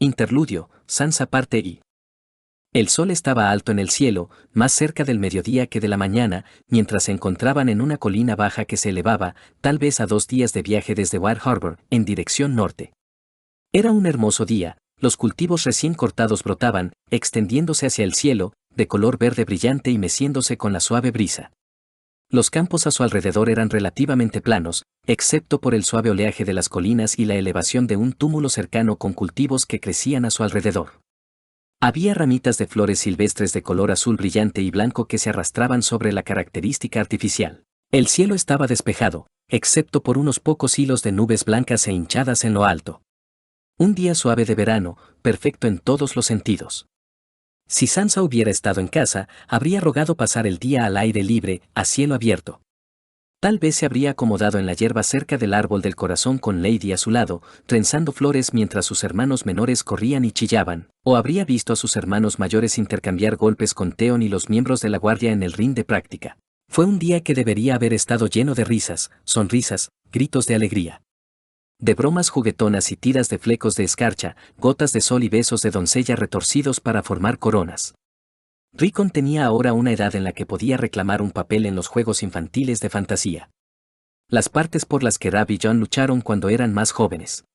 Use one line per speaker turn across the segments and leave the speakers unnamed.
Interludio, Sansa parte I. El sol estaba alto en el cielo, más cerca del mediodía que de la mañana, mientras se encontraban en una colina baja que se elevaba, tal vez a 2 días de viaje desde White Harbor, en dirección norte. Era un hermoso día, los cultivos recién cortados brotaban, extendiéndose hacia el cielo, de color verde brillante y meciéndose con la suave brisa. Los campos a su alrededor eran relativamente planos, excepto por el suave oleaje de las colinas y la elevación de un túmulo cercano con cultivos que crecían a su alrededor. Había ramitas de flores silvestres de color azul brillante y blanco que se arrastraban sobre la característica artificial. El cielo estaba despejado, excepto por unos pocos hilos de nubes blancas e hinchadas en lo alto. Un día suave de verano, perfecto en todos los sentidos. Si Sansa hubiera estado en casa, habría rogado pasar el día al aire libre, a cielo abierto. Tal vez se habría acomodado en la hierba cerca del árbol del corazón con Lady a su lado, trenzando flores mientras sus hermanos menores corrían y chillaban, o habría visto a sus hermanos mayores intercambiar golpes con Theon y los miembros de la guardia en el ring de práctica. Fue un día que debería haber estado lleno de risas, sonrisas, gritos de alegría. De bromas juguetonas y tiras de flecos de escarcha, gotas de sol y besos de doncella retorcidos para formar coronas. Rickon tenía ahora una edad en la que podía reclamar un papel en los juegos infantiles de fantasía. Las partes por las que Rab y Jon lucharon cuando eran más jóvenes.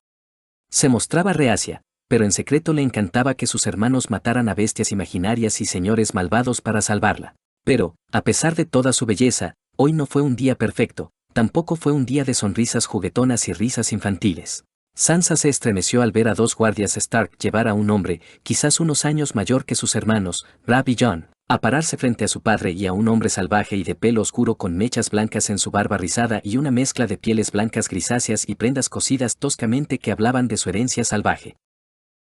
Se mostraba reacia, pero en secreto le encantaba que sus hermanos mataran a bestias imaginarias y señores malvados para salvarla. Pero, a pesar de toda su belleza, hoy no fue un día perfecto. Tampoco fue un día de sonrisas juguetonas y risas infantiles. Sansa se estremeció al ver a 2 guardias Stark llevar a un hombre, quizás unos años mayor que sus hermanos, Rab y Jon, a pararse frente a su padre y a un hombre salvaje y de pelo oscuro con mechas blancas en su barba rizada y una mezcla de pieles blancas grisáceas y prendas cosidas toscamente que hablaban de su herencia salvaje.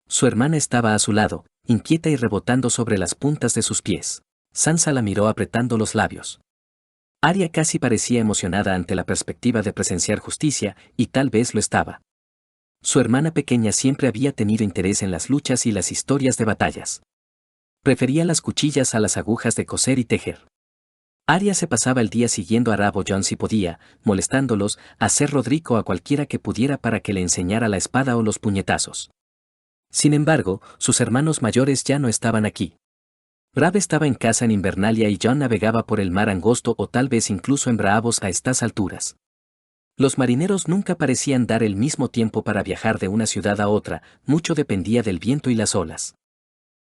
Su hermana estaba a su lado, inquieta y rebotando sobre las puntas de sus pies. Sansa la miró apretando los labios. Arya casi parecía emocionada ante la perspectiva de presenciar justicia, y tal vez lo estaba. Su hermana pequeña siempre había tenido interés en las luchas y las historias de batallas. Prefería las cuchillas a las agujas de coser y tejer. Arya se pasaba el día siguiendo a Rab o Jon si podía, molestándolos, a Ser Rodrigo a cualquiera que pudiera para que le enseñara la espada o los puñetazos. Sin embargo, sus hermanos mayores ya no estaban aquí. Rab estaba en casa en Invernalia y Jon navegaba por el mar angosto o tal vez incluso en Braavos a estas alturas. Los marineros nunca parecían dar el mismo tiempo para viajar de una ciudad a otra, mucho dependía del viento y las olas.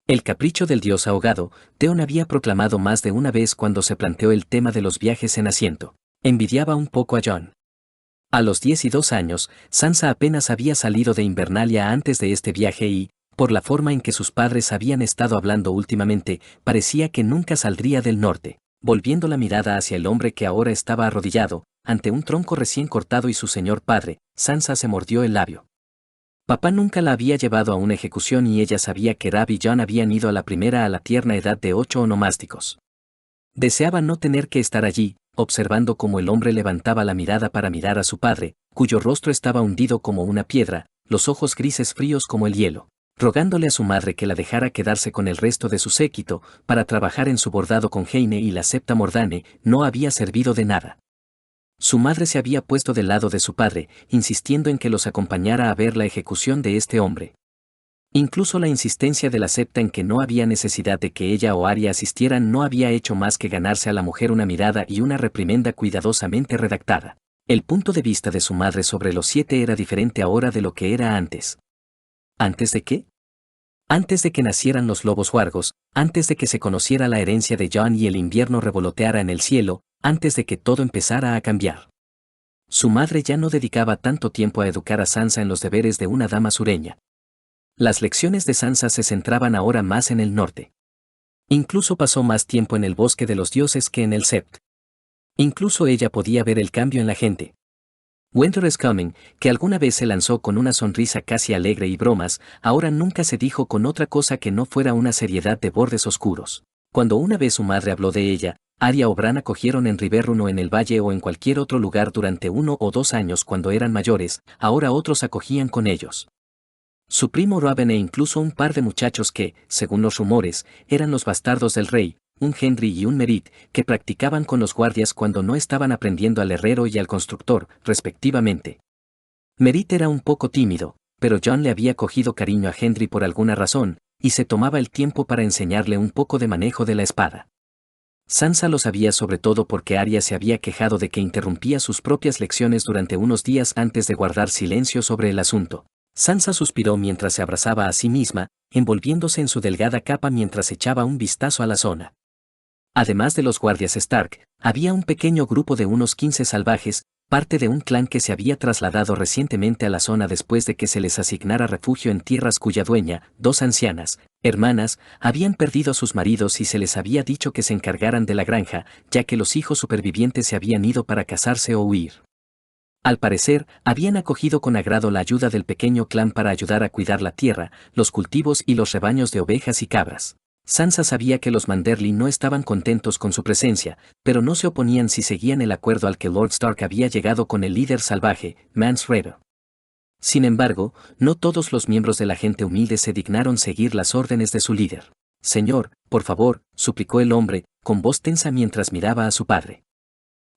El capricho del dios ahogado, Theon había proclamado más de una vez cuando se planteó el tema de los viajes en asiento. Envidiaba un poco a Jon. A los 12 años, Sansa apenas había salido de Invernalia antes de este viaje y, por la forma en que sus padres habían estado hablando últimamente, parecía que nunca saldría del norte. Volviendo la mirada hacia el hombre que ahora estaba arrodillado, ante un tronco recién cortado y su señor padre, Sansa se mordió el labio. Papá nunca la había llevado a una ejecución y ella sabía que Rab y Jon habían ido a la primera a la tierna edad de 8 onomásticos. Deseaba no tener que estar allí, observando cómo el hombre levantaba la mirada para mirar a su padre, cuyo rostro estaba hundido como una piedra, los ojos grises fríos como el hielo, rogándole a su madre que la dejara quedarse con el resto de su séquito, para trabajar en su bordado con Jaime y la septa Mordane, no había servido de nada. Su madre se había puesto del lado de su padre, insistiendo en que los acompañara a ver la ejecución de este hombre. Incluso la insistencia de la septa en que no había necesidad de que ella o Arya asistieran no había hecho más que ganarse a la mujer una mirada y una reprimenda cuidadosamente redactada. El punto de vista de su madre sobre los 7 era diferente ahora de lo que era antes. ¿Antes de qué? Antes de que nacieran los lobos huargos, antes de que se conociera la herencia de Jon y el invierno revoloteara en el cielo, antes de que todo empezara a cambiar. Su madre ya no dedicaba tanto tiempo a educar a Sansa en los deberes de una dama sureña. Las lecciones de Sansa se centraban ahora más en el norte. Incluso pasó más tiempo en el bosque de los dioses que en el Sept. Incluso ella podía ver el cambio en la gente. Winter is Coming, que alguna vez se lanzó con una sonrisa casi alegre y bromas, ahora nunca se dijo con otra cosa que no fuera una seriedad de bordes oscuros. Cuando una vez su madre habló de ella, Arya o Bran acogieron en Riverrun o en el Valle o en cualquier otro lugar durante 1 o 2 años cuando eran mayores, ahora otros acogían con ellos. Su primo Raven e incluso un par de muchachos que, según los rumores, eran los bastardos del rey, un Henry y un Merit, que practicaban con los guardias cuando no estaban aprendiendo al herrero y al constructor, respectivamente. Merit era un poco tímido, pero John le había cogido cariño a Gendry por alguna razón, y se tomaba el tiempo para enseñarle un poco de manejo de la espada. Sansa lo sabía sobre todo porque Arya se había quejado de que interrumpía sus propias lecciones durante unos días antes de guardar silencio sobre el asunto. Sansa suspiró mientras se abrazaba a sí misma, envolviéndose en su delgada capa mientras echaba un vistazo a la zona. Además de los guardias Stark, había un pequeño grupo de unos 15 salvajes, parte de un clan que se había trasladado recientemente a la zona después de que se les asignara refugio en tierras cuya dueña, dos ancianas, hermanas, habían perdido a sus maridos y se les había dicho que se encargaran de la granja, ya que los hijos supervivientes se habían ido para casarse o huir. Al parecer, habían acogido con agrado la ayuda del pequeño clan para ayudar a cuidar la tierra, los cultivos y los rebaños de ovejas y cabras. Sansa sabía que los Manderly no estaban contentos con su presencia, pero no se oponían si seguían el acuerdo al que Lord Stark había llegado con el líder salvaje, Mance Rayder. Sin embargo, no todos los miembros de la gente humilde se dignaron seguir las órdenes de su líder. Señor, por favor, suplicó el hombre, con voz tensa mientras miraba a su padre.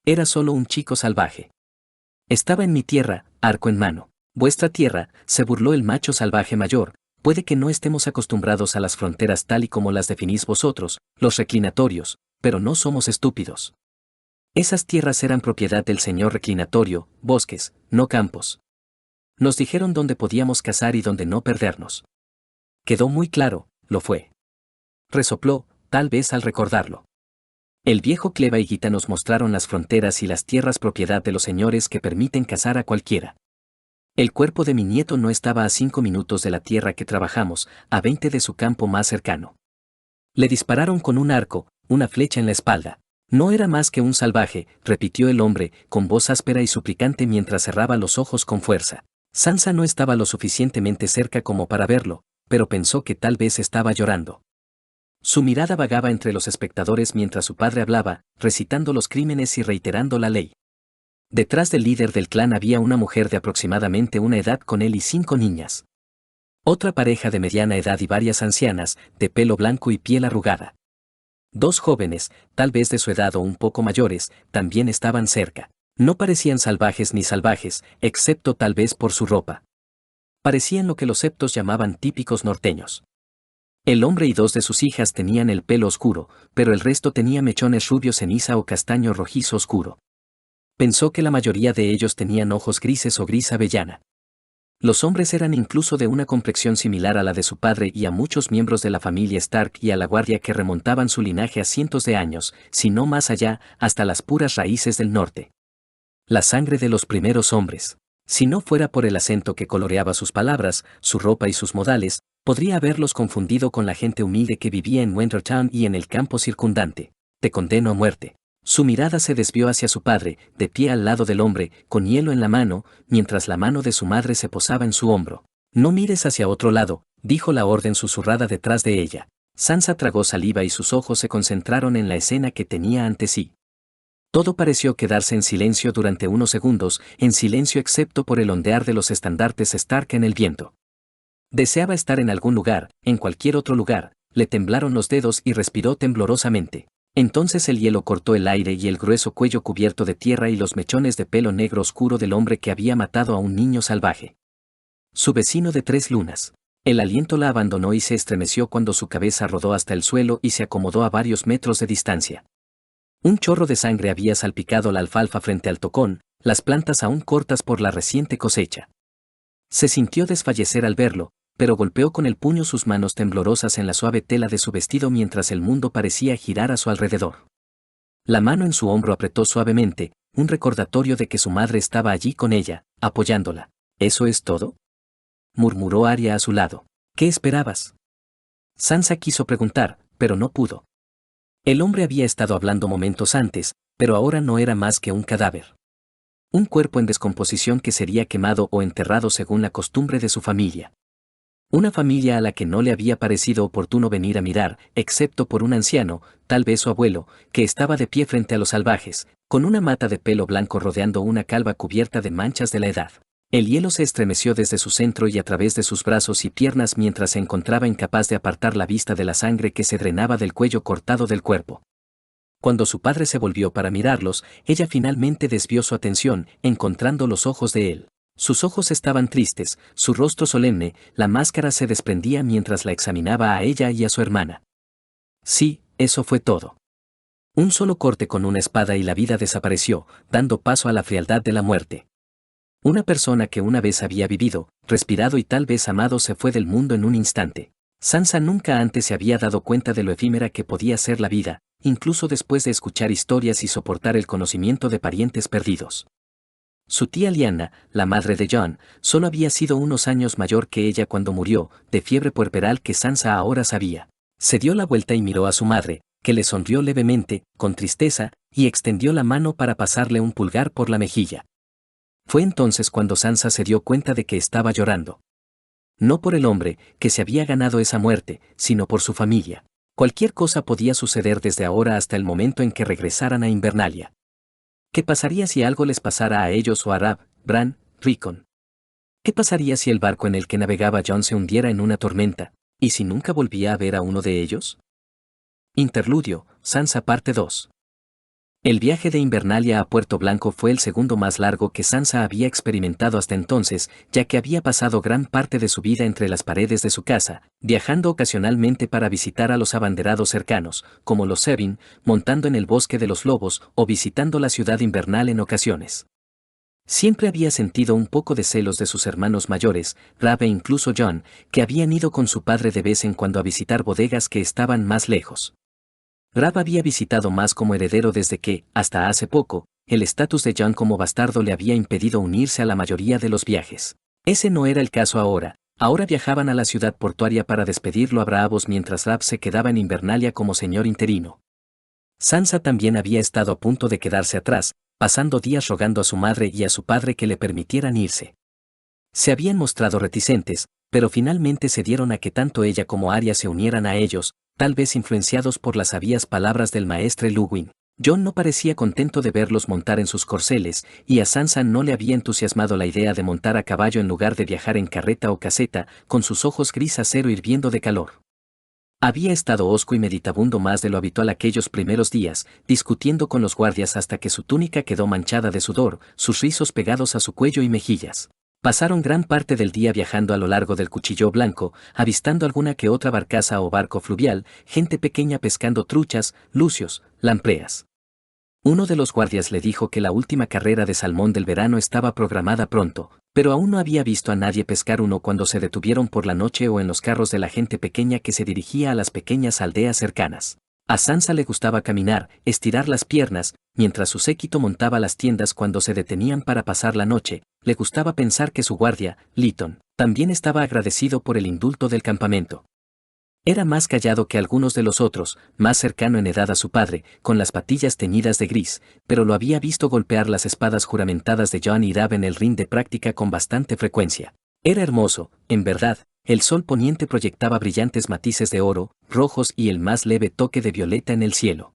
Era solo un chico salvaje. Estaba en mi tierra, arco en mano. Vuestra tierra, se burló el macho salvaje mayor. Puede que no estemos acostumbrados a las fronteras tal y como las definís vosotros, los reclinatorios, pero no somos estúpidos. Esas tierras eran propiedad del señor reclinatorio, bosques, no campos. Nos dijeron dónde podíamos cazar y dónde no perdernos. Quedó muy claro, lo fue. Resopló, tal vez al recordarlo. El viejo Cleva y Gita nos mostraron las fronteras y las tierras propiedad de los señores que permiten cazar a cualquiera. El cuerpo de mi nieto no estaba a 5 minutos de la tierra que trabajamos, a 20 de su campo más cercano. Le dispararon con un arco, una flecha en la espalda. No era más que un salvaje, repitió el hombre, con voz áspera y suplicante mientras cerraba los ojos con fuerza. Sansa no estaba lo suficientemente cerca como para verlo, pero pensó que tal vez estaba llorando. Su mirada vagaba entre los espectadores mientras su padre hablaba, recitando los crímenes y reiterando la ley. Detrás del líder del clan había una mujer de aproximadamente una edad con él y 5 niñas. Otra pareja de mediana edad y varias ancianas, de pelo blanco y piel arrugada. 2 jóvenes, tal vez de su edad o un poco mayores, también estaban cerca. No parecían salvajes ni salvajes, excepto tal vez por su ropa. Parecían lo que los septos llamaban típicos norteños. El hombre y 2 de sus hijas tenían el pelo oscuro, pero el resto tenía mechones rubio ceniza o castaño rojizo oscuro. Pensó que la mayoría de ellos tenían ojos grises o gris avellana. Los hombres eran incluso de una complexión similar a la de su padre y a muchos miembros de la familia Stark y a la guardia que remontaban su linaje a cientos de años, si no más allá, hasta las puras raíces del norte. La sangre de los primeros hombres. Si no fuera por el acento que coloreaba sus palabras, su ropa y sus modales, podría haberlos confundido con la gente humilde que vivía en Wintertown y en el campo circundante. Te condeno a muerte. Su mirada se desvió hacia su padre, de pie al lado del hombre, con hielo en la mano, mientras la mano de su madre se posaba en su hombro. No mires hacia otro lado, dijo la orden susurrada detrás de ella. Sansa tragó saliva y sus ojos se concentraron en la escena que tenía ante sí. Todo pareció quedarse en silencio durante unos segundos, en silencio excepto por el ondear de los estandartes Stark en el viento. Deseaba estar en algún lugar, en cualquier otro lugar, le temblaron los dedos y respiró temblorosamente. Entonces el hielo cortó el aire y el grueso cuello cubierto de tierra y los mechones de pelo negro oscuro del hombre que había matado a un niño salvaje. Su vecino de 3 lunas. El aliento la abandonó y se estremeció cuando su cabeza rodó hasta el suelo y se acomodó a varios metros de distancia. Un chorro de sangre había salpicado la alfalfa frente al tocón, las plantas aún cortas por la reciente cosecha. Se sintió desfallecer al verlo, pero golpeó con el puño sus manos temblorosas en la suave tela de su vestido mientras el mundo parecía girar a su alrededor. La mano en su hombro apretó suavemente, un recordatorio de que su madre estaba allí con ella, apoyándola. ¿Eso es todo?, murmuró Arya a su lado. ¿Qué esperabas? Sansa quiso preguntar, pero no pudo. El hombre había estado hablando momentos antes, pero ahora no era más que un cadáver. Un cuerpo en descomposición que sería quemado o enterrado según la costumbre de su familia. Una familia a la que no le había parecido oportuno venir a mirar, excepto por un anciano, tal vez su abuelo, que estaba de pie frente a los salvajes, con una mata de pelo blanco rodeando una calva cubierta de manchas de la edad. El hielo se estremeció desde su centro y a través de sus brazos y piernas mientras se encontraba incapaz de apartar la vista de la sangre que se drenaba del cuello cortado del cuerpo. Cuando su padre se volvió para mirarlos, ella finalmente desvió su atención, encontrando los ojos de él. Sus ojos estaban tristes, su rostro solemne, la máscara se desprendía mientras la examinaba a ella y a su hermana. Sí, eso fue todo. Un solo corte con una espada y la vida desapareció, dando paso a la frialdad de la muerte. Una persona que una vez había vivido, respirado y tal vez amado se fue del mundo en un instante. Sansa nunca antes se había dado cuenta de lo efímera que podía ser la vida, incluso después de escuchar historias y soportar el conocimiento de parientes perdidos. Su tía Lyanna, la madre de Jon, solo había sido unos años mayor que ella cuando murió, de fiebre puerperal que Sansa ahora sabía. Se dio la vuelta y miró a su madre, que le sonrió levemente, con tristeza, y extendió la mano para pasarle un pulgar por la mejilla. Fue entonces cuando Sansa se dio cuenta de que estaba llorando. No por el hombre, que se había ganado esa muerte, sino por su familia. Cualquier cosa podía suceder desde ahora hasta el momento en que regresaran a Invernalia. ¿Qué pasaría si algo les pasara a ellos o a Rab, Bran, Rickon? ¿Qué pasaría si el barco en el que navegaba Jon se hundiera en una tormenta, y si nunca volvía a ver a uno de ellos? Interludio, Sansa parte 2. El viaje de Invernalia a Puerto Blanco fue el segundo más largo que Sansa había experimentado hasta entonces, ya que había pasado gran parte de su vida entre las paredes de su casa, viajando ocasionalmente para visitar a los abanderados cercanos, como los Sebin, montando en el bosque de los lobos o visitando la ciudad invernal en ocasiones. Siempre había sentido un poco de celos de sus hermanos mayores, Rab e incluso Jon, que habían ido con su padre de vez en cuando a visitar bodegas que estaban más lejos. Rab había visitado más como heredero desde que, hasta hace poco, el estatus de Jon como bastardo le había impedido unirse a la mayoría de los viajes. Ese no era el caso ahora. Ahora viajaban a la ciudad portuaria para despedirlo a bravos mientras Rab se quedaba en Invernalia como señor interino. Sansa también había estado a punto de quedarse atrás, pasando días rogando a su madre y a su padre que le permitieran irse. Se habían mostrado reticentes, pero finalmente se dieron a que tanto ella como Arya se unieran a ellos, tal vez influenciados por las sabias palabras del maestre Luwin. Jon no parecía contento de verlos montar en sus corceles, y a Sansa no le había entusiasmado la idea de montar a caballo en lugar de viajar en carreta o caseta, con sus ojos gris acero hirviendo de calor. Había estado hosco y meditabundo más de lo habitual aquellos primeros días, discutiendo con los guardias hasta que su túnica quedó manchada de sudor, sus rizos pegados a su cuello y mejillas. Pasaron gran parte del día viajando a lo largo del Cuchillo Blanco, avistando alguna que otra barcaza o barco fluvial, gente pequeña pescando truchas, lucios, lampreas. Uno de los guardias le dijo que la última carrera de salmón del verano estaba programada pronto, pero aún no había visto a nadie pescar uno cuando se detuvieron por la noche o en los carros de la gente pequeña que se dirigía a las pequeñas aldeas cercanas. A Sansa le gustaba caminar, estirar las piernas, mientras su séquito montaba las tiendas cuando se detenían para pasar la noche. Le gustaba pensar que su guardia, Lytton, también estaba agradecido por el indulto del campamento. Era más callado que algunos de los otros, más cercano en edad a su padre, con las patillas teñidas de gris, pero lo había visto golpear las espadas juramentadas de Jon y Rab en el ring de práctica con bastante frecuencia. Era hermoso, en verdad, el sol poniente proyectaba brillantes matices de oro, rojos y el más leve toque de violeta en el cielo.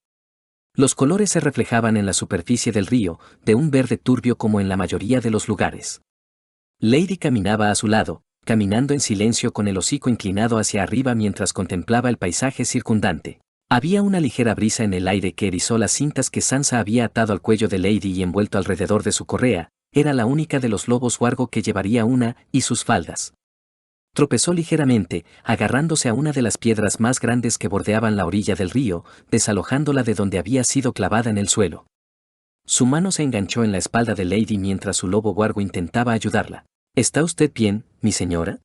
Los colores se reflejaban en la superficie del río, de un verde turbio como en la mayoría de los lugares. Lady caminaba a su lado, caminando en silencio con el hocico inclinado hacia arriba mientras contemplaba el paisaje circundante. Había una ligera brisa en el aire que erizó las cintas que Sansa había atado al cuello de Lady y envuelto alrededor de su correa. Era la única de los lobos huargo que llevaría una, y sus faldas. Tropezó ligeramente, agarrándose a una de las piedras más grandes que bordeaban la orilla del río, desalojándola de donde había sido clavada en el suelo. Su mano se enganchó en la espalda de Lady mientras su lobo huargo intentaba ayudarla. ¿Está usted bien, mi señora?,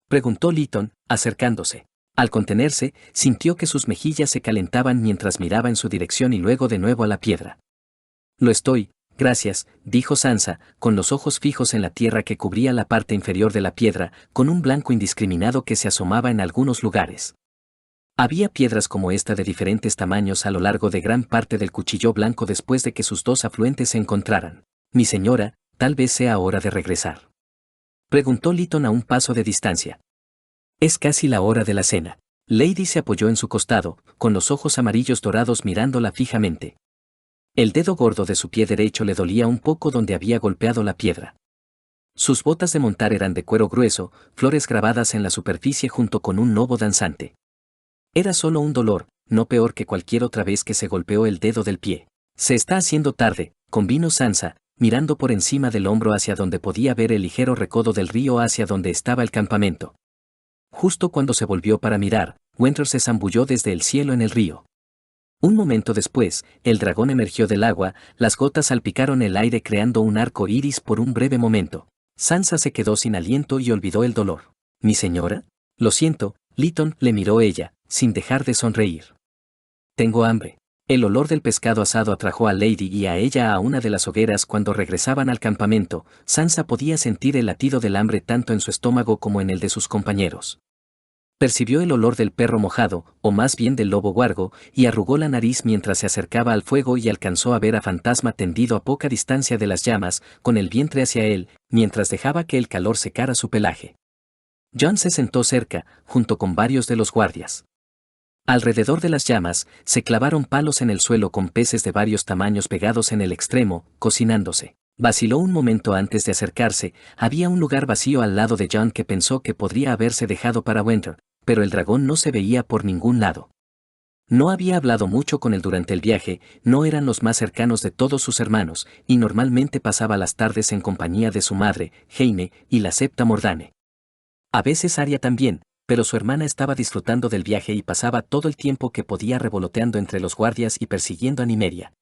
preguntó Lytton, acercándose. Al contenerse, sintió que sus mejillas se calentaban mientras miraba en su dirección y luego de nuevo a la piedra. Lo estoy, gracias, dijo Sansa, con los ojos fijos en la tierra que cubría la parte inferior de la piedra, con un blanco indiscriminado que se asomaba en algunos lugares. Había piedras como esta de diferentes tamaños a lo largo de gran parte del Cuchillo Blanco después de que sus dos afluentes se encontraran. Mi señora, tal vez sea hora de regresar, preguntó Lytton a un paso de distancia. Es casi la hora de la cena. Lady se apoyó en su costado, con los ojos amarillos dorados mirándola fijamente. El dedo gordo de su pie derecho le dolía un poco donde había golpeado la piedra. Sus botas de montar eran de cuero grueso, flores grabadas en la superficie junto con un lobo danzante. Era solo un dolor, no peor que cualquier otra vez que se golpeó el dedo del pie. Se está haciendo tarde, convino Sansa, mirando por encima del hombro hacia donde podía ver el ligero recodo del río hacia donde estaba el campamento. Justo cuando se volvió para mirar, Wentworth se zambulló desde el cielo en el río. Un momento después, el dragón emergió del agua, las gotas salpicaron el aire creando un arco iris por un breve momento. Sansa se quedó sin aliento y olvidó el dolor. ¿Mi señora? Lo siento, Lytton, le miró ella, sin dejar de sonreír. Tengo hambre. El olor del pescado asado atrajo a Lady y a ella a una de las hogueras cuando regresaban al campamento. Sansa podía sentir el latido del hambre tanto en su estómago como en el de sus compañeros. Percibió el olor del perro mojado, o más bien del lobo huargo, y arrugó la nariz mientras se acercaba al fuego y alcanzó a ver a Fantasma tendido a poca distancia de las llamas, con el vientre hacia él, mientras dejaba que el calor secara su pelaje. Jon se sentó cerca, junto con varios de los guardias. Alrededor de las llamas, se clavaron palos en el suelo con peces de varios tamaños pegados en el extremo, cocinándose. Vaciló un momento antes de acercarse, había un lugar vacío al lado de Jon que pensó que podría haberse dejado para Wentworth, pero el dragón no se veía por ningún lado. No había hablado mucho con él durante el viaje, no eran los más cercanos de todos sus hermanos, y normalmente pasaba las tardes en compañía de su madre, Jaime, y la septa Mordane. A veces Arya también, pero su hermana estaba disfrutando del viaje y pasaba todo el tiempo que podía revoloteando entre los guardias y persiguiendo a Nymeria.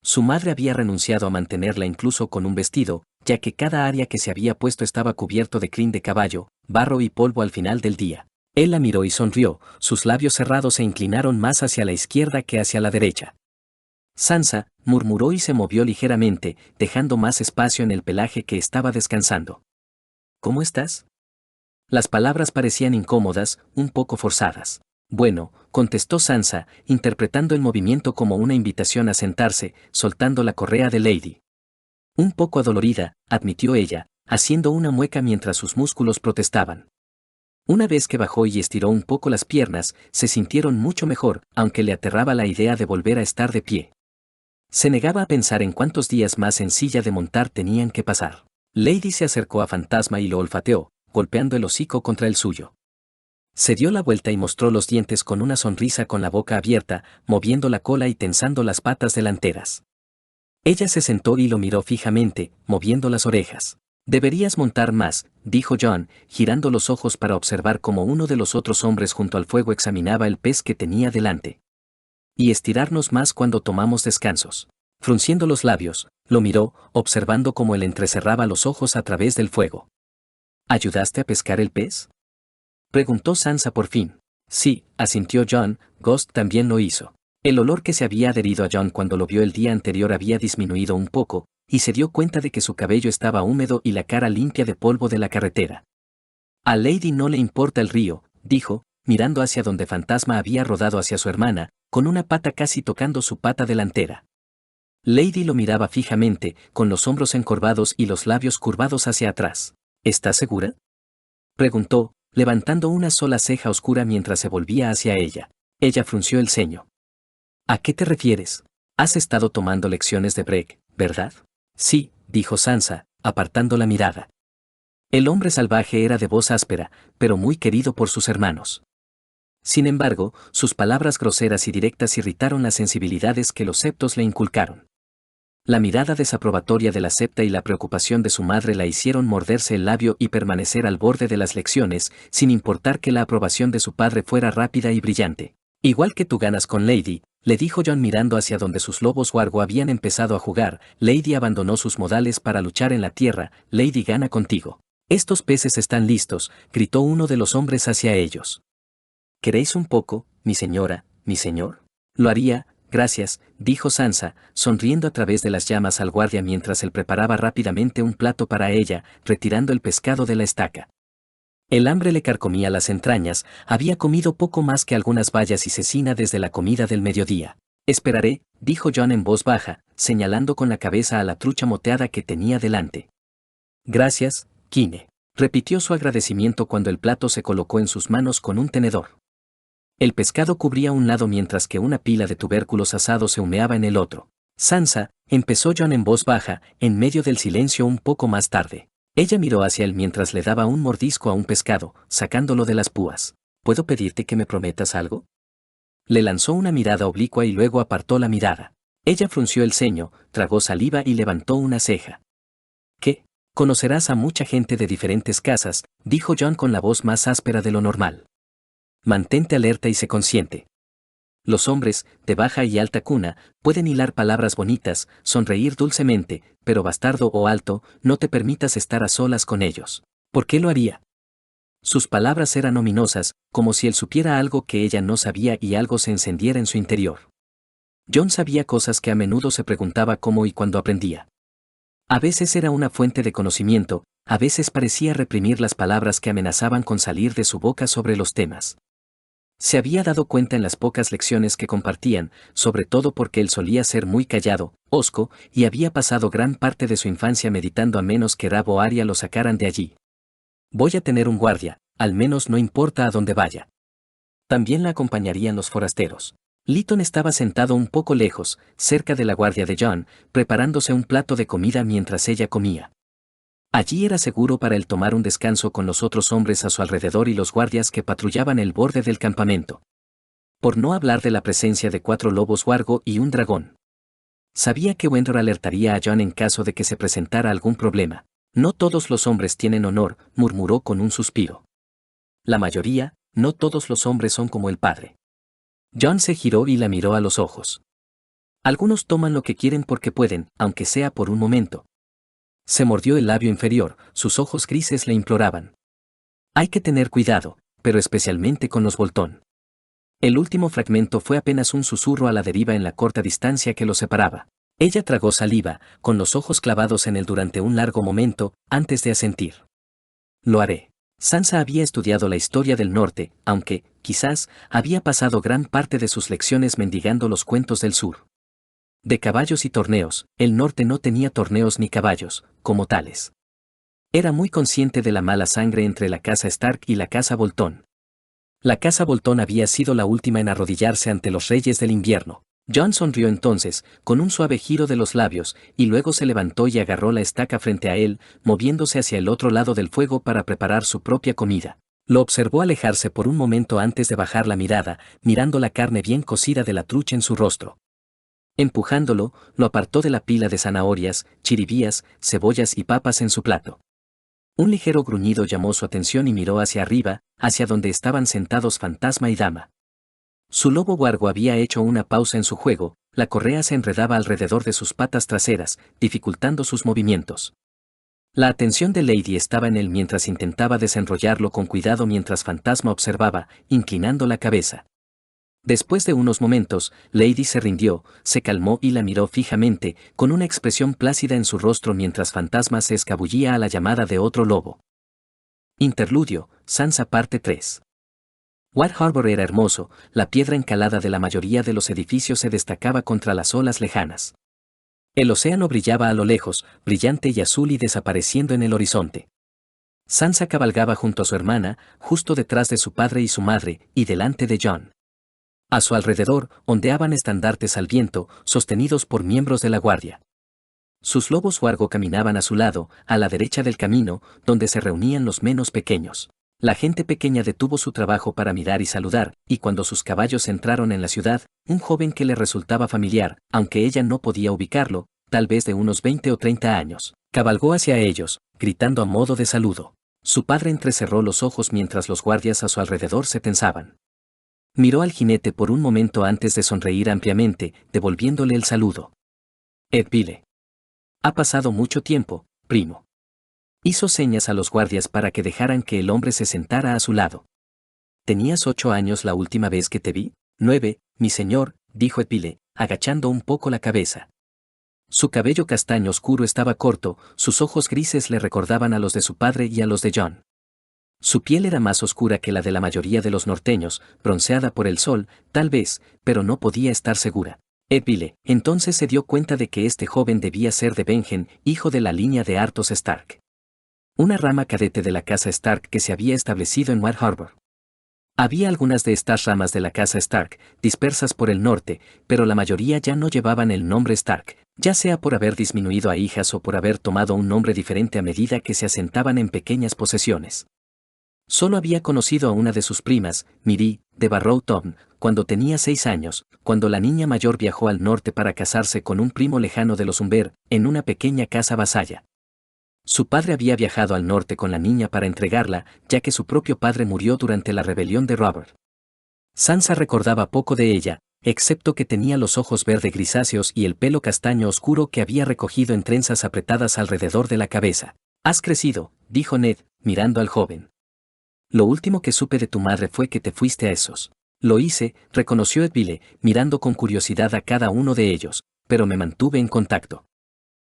Su madre había renunciado a mantenerla incluso con un vestido, ya que cada área que se había puesto estaba cubierto de crin de caballo, barro y polvo al final del día. Él la miró y sonrió, sus labios cerrados se inclinaron más hacia la izquierda que hacia la derecha. Sansa, murmuró y se movió ligeramente, dejando más espacio en el pelaje que estaba descansando. ¿Cómo estás? Las palabras parecían incómodas, un poco forzadas. Bueno, contestó Sansa, interpretando el movimiento como una invitación a sentarse, soltando la correa de Lady. Un poco adolorida, admitió ella, haciendo una mueca mientras sus músculos protestaban. Una vez que bajó y estiró un poco las piernas, se sintieron mucho mejor, aunque le aterraba la idea de volver a estar de pie. Se negaba a pensar en cuántos días más en silla de montar tenían que pasar. Lady se acercó a Fantasma y lo olfateó, golpeando el hocico contra el suyo. Se dio la vuelta y mostró los dientes con una sonrisa con la boca abierta, moviendo la cola y tensando las patas delanteras. Ella se sentó y lo miró fijamente, moviendo las orejas. Deberías montar más, dijo Jon, girando los ojos para observar cómo uno de los otros hombres junto al fuego examinaba el pez que tenía delante. Y estirarnos más cuando tomamos descansos. Frunciendo los labios, lo miró, observando cómo él entrecerraba los ojos a través del fuego. ¿Ayudaste a pescar el pez? Preguntó Sansa por fin. Sí, asintió Jon, Ghost también lo hizo. El olor que se había adherido a Jon cuando lo vio el día anterior había disminuido un poco, y se dio cuenta de que su cabello estaba húmedo y la cara limpia de polvo de la carretera. A Lady no le importa el río, dijo, mirando hacia donde Fantasma había rodado hacia su hermana, con una pata casi tocando su pata delantera. Lady lo miraba fijamente, con los hombros encorvados y los labios curvados hacia atrás. ¿Estás segura?, preguntó, levantando una sola ceja oscura mientras se volvía hacia ella. Ella frunció el ceño. ¿A qué te refieres? Has estado tomando lecciones de Breck, ¿verdad? Sí, dijo Sansa, apartando la mirada. El hombre salvaje era de voz áspera, pero muy querido por sus hermanos. Sin embargo, sus palabras groseras y directas irritaron las sensibilidades que los septos le inculcaron. La mirada desaprobatoria de la septa y la preocupación de su madre la hicieron morderse el labio y permanecer al borde de las lecciones, sin importar que la aprobación de su padre fuera rápida y brillante. Igual que tú ganas con Lady, le dijo Jon mirando hacia donde sus lobos huargo habían empezado a jugar. Lady abandonó sus modales para luchar en la tierra. Lady gana contigo. Estos peces están listos, gritó uno de los hombres hacia ellos. ¿Queréis un poco, mi señora, mi señor? Lo haría, gracias, dijo Sansa, sonriendo a través de las llamas al guardia mientras él preparaba rápidamente un plato para ella, retirando el pescado de la estaca. El hambre le carcomía las entrañas, había comido poco más que algunas bayas y cecina desde la comida del mediodía. Esperaré, dijo Jon en voz baja, señalando con la cabeza a la trucha moteada que tenía delante. Gracias, Kine, repitió su agradecimiento cuando el plato se colocó en sus manos con un tenedor. El pescado cubría un lado mientras que una pila de tubérculos asados se humeaba en el otro. Sansa, empezó Jon en voz baja, en medio del silencio un poco más tarde. Ella miró hacia él mientras le daba un mordisco a un pescado, sacándolo de las púas. ¿Puedo pedirte que me prometas algo? Le lanzó una mirada oblicua y luego apartó la mirada. Ella frunció el ceño, tragó saliva y levantó una ceja. ¿Qué? Conocerás a mucha gente de diferentes casas, dijo John con la voz más áspera de lo normal. Mantente alerta y sé consciente. Los hombres, de baja y alta cuna, pueden hilar palabras bonitas, sonreír dulcemente, pero bastardo o alto, no te permitas estar a solas con ellos. ¿Por qué lo haría? Sus palabras eran ominosas, como si él supiera algo que ella no sabía y algo se encendiera en su interior. John sabía cosas que a menudo se preguntaba cómo y cuándo aprendía. A veces era una fuente de conocimiento, a veces parecía reprimir las palabras que amenazaban con salir de su boca sobre los temas. Se había dado cuenta en las pocas lecciones que compartían, sobre todo porque él solía ser muy callado, hosco, y había pasado gran parte de su infancia meditando a menos que Rab o Aria lo sacaran de allí. Voy a tener un guardia, al menos no importa a dónde vaya. También la acompañarían los forasteros. Lytton estaba sentado un poco lejos, cerca de la guardia de John, preparándose un plato de comida mientras ella comía. Allí era seguro para él tomar un descanso con los otros hombres a su alrededor y los guardias que patrullaban el borde del campamento. Por no hablar de la presencia de 4 lobos huargo y un dragón. Sabía que Wendor alertaría a John en caso de que se presentara algún problema. No todos los hombres tienen honor, murmuró con un suspiro. La mayoría, no todos los hombres son como el padre. John se giró y la miró a los ojos. Algunos toman lo que quieren porque pueden, aunque sea por un momento. Se mordió el labio inferior, sus ojos grises le imploraban. Hay que tener cuidado, pero especialmente con los Boltón. El último fragmento fue apenas un susurro a la deriva en la corta distancia que los separaba. Ella tragó saliva, con los ojos clavados en él durante un largo momento, antes de asentir. Lo haré. Sansa había estudiado la historia del norte, aunque, quizás, había pasado gran parte de sus lecciones mendigando los cuentos del sur. De caballos y torneos, el norte no tenía torneos ni caballos, como tales. Era muy consciente de la mala sangre entre la casa Stark y la casa Boltón. La casa Boltón había sido la última en arrodillarse ante los reyes del invierno. Jon sonrió entonces, con un suave giro de los labios, y luego se levantó y agarró la estaca frente a él, moviéndose hacia el otro lado del fuego para preparar su propia comida. Lo observó alejarse por un momento antes de bajar la mirada, mirando la carne bien cocida de la trucha en su rostro. Empujándolo, lo apartó de la pila de zanahorias, chiribías, cebollas y papas en su plato. Un ligero gruñido llamó su atención y miró hacia arriba, hacia donde estaban sentados Fantasma y Dama. Su lobo huargo había hecho una pausa en su juego, la correa se enredaba alrededor de sus patas traseras, dificultando sus movimientos. La atención de Lady estaba en él mientras intentaba desenrollarlo con cuidado mientras Fantasma observaba, inclinando la cabeza. Después de unos momentos, Lady se rindió, se calmó y la miró fijamente, con una expresión plácida en su rostro mientras Fantasma se escabullía a la llamada de otro lobo. Interludio, Sansa parte 3. White Harbor era hermoso, la piedra encalada de la mayoría de los edificios se destacaba contra las olas lejanas. El océano brillaba a lo lejos, brillante y azul y desapareciendo en el horizonte. Sansa cabalgaba junto a su hermana, justo detrás de su padre y su madre, y delante de Jon. A su alrededor, ondeaban estandartes al viento, sostenidos por miembros de la guardia. Sus lobos huargo caminaban a su lado, a la derecha del camino, donde se reunían los menos pequeños. La gente pequeña detuvo su trabajo para mirar y saludar, y cuando sus caballos entraron en la ciudad, un joven que le resultaba familiar, aunque ella no podía ubicarlo, tal vez de unos 20 o 30 años, cabalgó hacia ellos, gritando a modo de saludo. Su padre entrecerró los ojos mientras los guardias a su alrededor se tensaban. Miró al jinete por un momento antes de sonreír ampliamente, devolviéndole el saludo. Ed Vile. Ha pasado mucho tiempo, primo. Hizo señas a los guardias para que dejaran que el hombre se sentara a su lado. ¿Tenías 8 años la última vez que te vi? 9, mi señor, dijo Ed Vile, agachando un poco la cabeza. Su cabello castaño oscuro estaba corto, sus ojos grises le recordaban a los de su padre y a los de Jon. Su piel era más oscura que la de la mayoría de los norteños, bronceada por el sol, tal vez, pero no podía estar segura. Ed Vile entonces se dio cuenta de que este joven debía ser de Benjen, hijo de la línea de Artos Stark. Una rama cadete de la casa Stark que se había establecido en White Harbor. Había algunas de estas ramas de la casa Stark, dispersas por el norte, pero la mayoría ya no llevaban el nombre Stark, ya sea por haber disminuido a hijas o por haber tomado un nombre diferente a medida que se asentaban en pequeñas posesiones. Solo había conocido a una de sus primas, Miri, de Barrow Town, cuando tenía 6 años, cuando la niña mayor viajó al norte para casarse con un primo lejano de los Umber, en una pequeña casa vasalla. Su padre había viajado al norte con la niña para entregarla, ya que su propio padre murió durante la rebelión de Robert. Sansa recordaba poco de ella, excepto que tenía los ojos verde grisáceos y el pelo castaño oscuro que había recogido en trenzas apretadas alrededor de la cabeza. «Has crecido», dijo Ned, mirando al joven. «Lo último que supe de tu madre fue que te fuiste a esos». «Lo hice», reconoció Edville, mirando con curiosidad a cada uno de ellos, «pero me mantuve en contacto.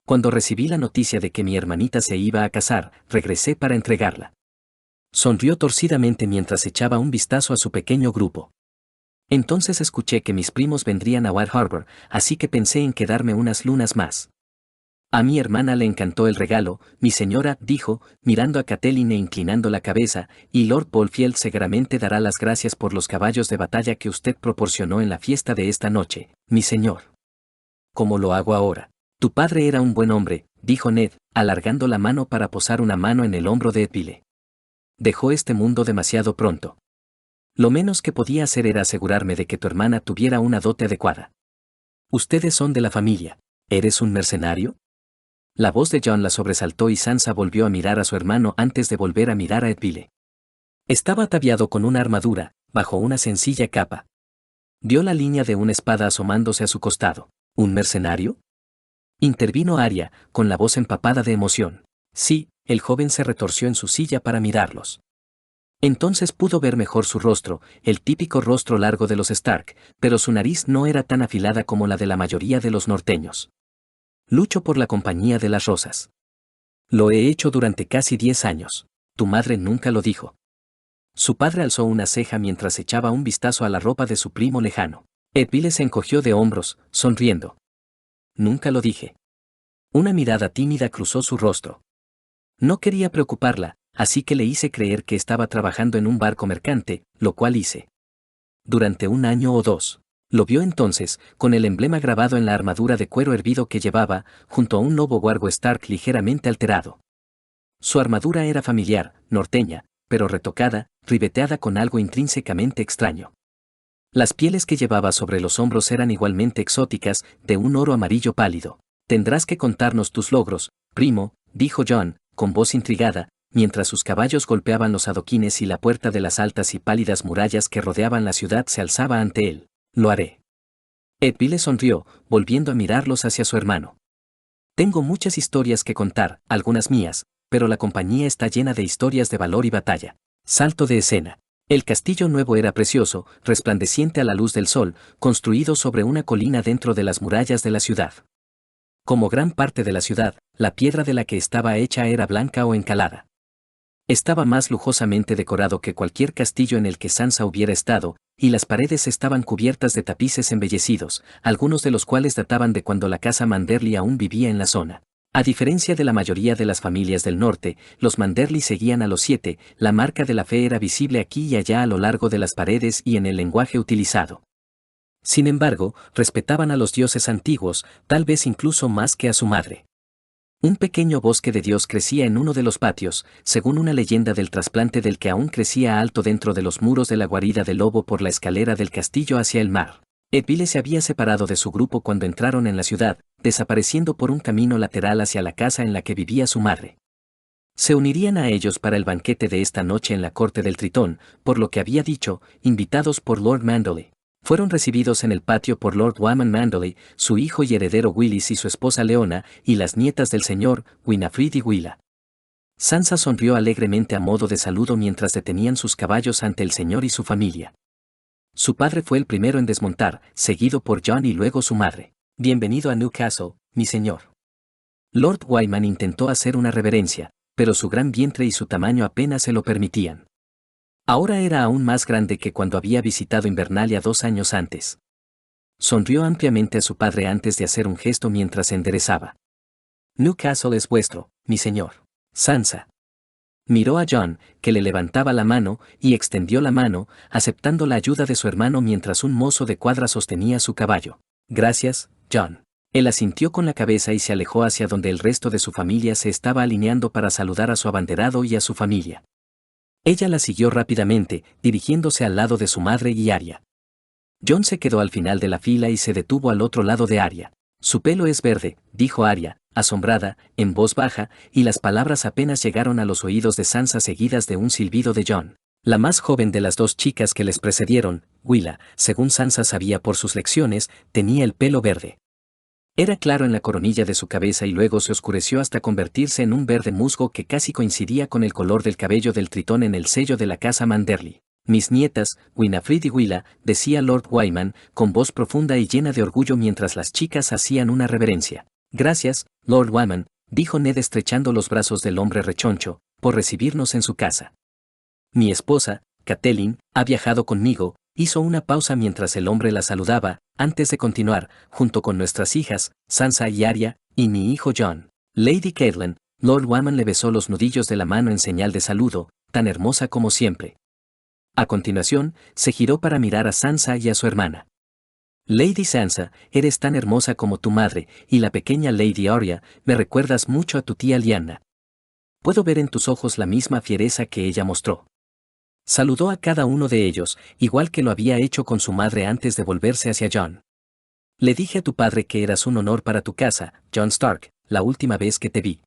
Cuando recibí la noticia de que mi hermanita se iba a casar, regresé para entregarla». Sonrió torcidamente mientras echaba un vistazo a su pequeño grupo. «Entonces escuché que mis primos vendrían a White Harbor, así que pensé en quedarme unas lunas más». «A mi hermana le encantó el regalo, mi señora», dijo, mirando a Catelyn e inclinando la cabeza, «y Lord Bolfield seguramente dará las gracias por los caballos de batalla que usted proporcionó en la fiesta de esta noche, mi señor». «Como lo hago ahora». «Tu padre era un buen hombre», dijo Ned, alargando la mano para posar una mano en el hombro de Edville. «Dejó este mundo demasiado pronto. Lo menos que podía hacer era asegurarme de que tu hermana tuviera una dote adecuada. Ustedes son de la familia. ¿Eres un mercenario?». La voz de Jon la sobresaltó y Sansa volvió a mirar a su hermano antes de volver a mirar a Edville. Estaba ataviado con una armadura, bajo una sencilla capa. Vio la línea de una espada asomándose a su costado. «¿Un mercenario?», intervino Arya, con la voz empapada de emoción. «Sí», el joven se retorció en su silla para mirarlos. Entonces pudo ver mejor su rostro, el típico rostro largo de los Stark, pero su nariz no era tan afilada como la de la mayoría de los norteños. «Lucho por la compañía de las rosas. Lo he hecho durante casi 10 años. Tu madre nunca lo dijo». Su padre alzó una ceja mientras echaba un vistazo a la ropa de su primo lejano. Edville se encogió de hombros, sonriendo. «Nunca lo dije». Una mirada tímida cruzó su rostro. No quería preocuparla, así que le hice creer que estaba trabajando en un barco mercante, lo cual hice. Durante 1 año o 2. Lo vio entonces, con el emblema grabado en la armadura de cuero hervido que llevaba, junto a un lobo guargo Stark ligeramente alterado. Su armadura era familiar, norteña, pero retocada, ribeteada con algo intrínsecamente extraño. Las pieles que llevaba sobre los hombros eran igualmente exóticas, de un oro amarillo pálido. «Tendrás que contarnos tus logros, primo», dijo Jon, con voz intrigada, mientras sus caballos golpeaban los adoquines y la puerta de las altas y pálidas murallas que rodeaban la ciudad se alzaba ante él. «Lo haré». Edville sonrió, volviendo a mirarlos hacia su hermano. «Tengo muchas historias que contar, algunas mías, pero la compañía está llena de historias de valor y batalla». Salto de escena. El castillo nuevo era precioso, resplandeciente a la luz del sol, construido sobre una colina dentro de las murallas de la ciudad. Como gran parte de la ciudad, la piedra de la que estaba hecha era blanca o encalada. Estaba más lujosamente decorado que cualquier castillo en el que Sansa hubiera estado, y las paredes estaban cubiertas de tapices embellecidos, algunos de los cuales databan de cuando la casa Manderly aún vivía en la zona. A diferencia de la mayoría de las familias del norte, los Manderly seguían a los 7, la marca de la fe era visible aquí y allá a lo largo de las paredes y en el lenguaje utilizado. Sin embargo, respetaban a los dioses antiguos, tal vez incluso más que a su madre. Un pequeño bosque de Dios crecía en uno de los patios, según una leyenda del trasplante del que aún crecía alto dentro de los muros de la guarida del lobo por la escalera del castillo hacia el mar. Edville se había separado de su grupo cuando entraron en la ciudad, desapareciendo por un camino lateral hacia la casa en la que vivía su madre. Se unirían a ellos para el banquete de esta noche en la corte del Tritón, por lo que había dicho, invitados por Lord Manderly. Fueron recibidos en el patio por Lord Wyman Manderly, su hijo y heredero Willis y su esposa Leona, y las nietas del señor, Winifred y Willa. Sansa sonrió alegremente a modo de saludo mientras detenían sus caballos ante el señor y su familia. Su padre fue el primero en desmontar, seguido por Jon y luego su madre. «Bienvenido a Newcastle, mi señor». Lord Wyman intentó hacer una reverencia, pero su gran vientre y su tamaño apenas se lo permitían. Ahora era aún más grande que cuando había visitado Invernalia 2 años antes. Sonrió ampliamente a su padre antes de hacer un gesto mientras se enderezaba. «Newcastle es vuestro, mi señor». Sansa miró a Jon, que le levantaba la mano, y extendió la mano, aceptando la ayuda de su hermano mientras un mozo de cuadra sostenía su caballo. «Gracias, Jon». Él asintió con la cabeza y se alejó hacia donde el resto de su familia se estaba alineando para saludar a su abanderado y a su familia. Ella la siguió rápidamente, dirigiéndose al lado de su madre y Arya. Jon se quedó al final de la fila y se detuvo al otro lado de Arya. Su pelo es verde, dijo Arya, asombrada, en voz baja, y las palabras apenas llegaron a los oídos de Sansa seguidas de un silbido de Jon. La más joven de las dos chicas que les precedieron, Willa, según Sansa sabía por sus lecciones, tenía el pelo verde. Era claro en la coronilla de su cabeza y luego se oscureció hasta convertirse en un verde musgo que casi coincidía con el color del cabello del tritón en el sello de la casa Manderly. Mis nietas, Winafryd y Willa, decía Lord Wyman, con voz profunda y llena de orgullo mientras las chicas hacían una reverencia. Gracias, Lord Wyman, dijo Ned estrechando los brazos del hombre rechoncho, por recibirnos en su casa. Mi esposa, Catelyn, ha viajado conmigo. Hizo una pausa mientras el hombre la saludaba, antes de continuar, junto con nuestras hijas, Sansa y Arya, y mi hijo Jon. Lady Catelyn, Lord Wyman le besó los nudillos de la mano en señal de saludo, tan hermosa como siempre. A continuación, se giró para mirar a Sansa y a su hermana. Lady Sansa, eres tan hermosa como tu madre, y la pequeña Lady Arya, me recuerdas mucho a tu tía Lyanna. Puedo ver en tus ojos la misma fiereza que ella mostró. Saludó a cada uno de ellos, igual que lo había hecho con su madre antes de volverse hacia Jon. Le dije a tu padre que eras un honor para tu casa, Jon Stark, la última vez que te vi.